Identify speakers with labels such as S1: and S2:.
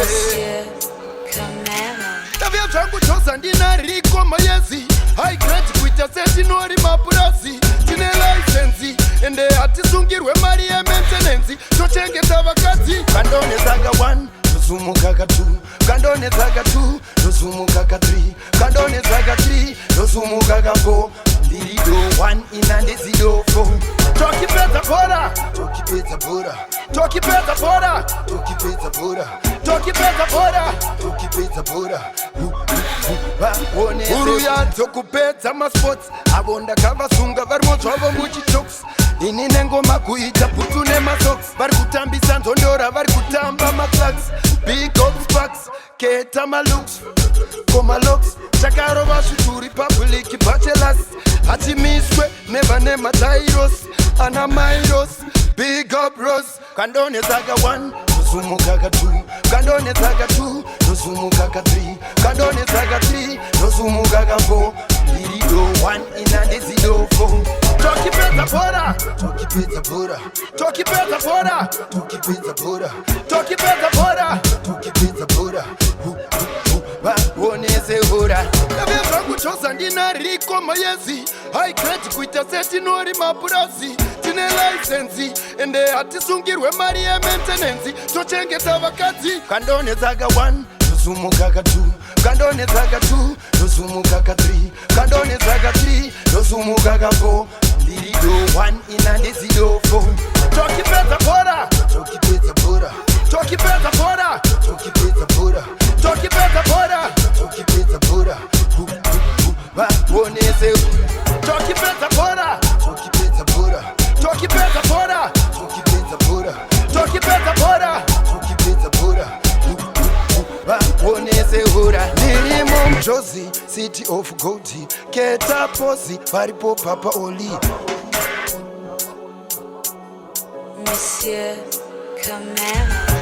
S1: Monsieur Camaro.
S2: Davia changu chosa ndina riko mayezi. High grade kuita seti nori mapurasi. Tine license ende atisungirwe mari ya maintenance. Tochengeta vakati kandone zaga 1 Nozumuka ka 2 kandone zaga 2 Nozumuka ka 3 kandone zaga 3 Nozumuka ka 4 Ndirido 1 inandizido 4 Tocky peta Bhora, Tocky peta Bhora, Tocky peta Bhora, Tocky peta Bhora, Tocky peta Bhora, Tocky peta Bhora. Uru ya tokupeta ma sports abonda kavasunga varimodzwa vo muchitoks ini nengoma kuita putu nemasoks vari kutambisa ndondora vari kutamba maclags big up sparks keta malooks komaloks takarova svituri public bachelors hatimiswe neva nematairos ana mairos big up rose kandone zaga 1 Nozumuka ka 2 kandone zaga 2 Nozumuka ka 3 kandone zaga 3 Nozumuka ka 4 Ndirido 1 inandizido 4 Tocky peta Bhora, Tocky peta Bhora, Tocky peta Bhora, Tocky peta Bhora, Tocky peta Bhora, Tocky peta Bhora. Onese hora Davia changu chosa ndina riko mayezi. High grade kuita seti nori mapurasi. Tine license ende atisungirwe mari ya maintenance. Tochengeta vakati kandone zaga 1 Nozumuka ka 2 kandone zaga 2 Nozumuka ka 3 kandone zaga 3 Nozumuka ka 4 Ndirido 1 inandizido 4 Tocky peta Bhora, Tocky peta Bhora, Tocky peta Bhora, Tocky peta Bhora, Tocky peta Bhora, Tocky peta Bhora. Onese Tocky peta Bhora, Tocky peta Bhora, Tocky peta Bhora, Tocky peta Bhora, Tocky peta Bhora, Tocky peta Bhora. Onese hora nirimo mjozi city of gold keta posi varipo papa oli.
S1: Monsieur Camaro.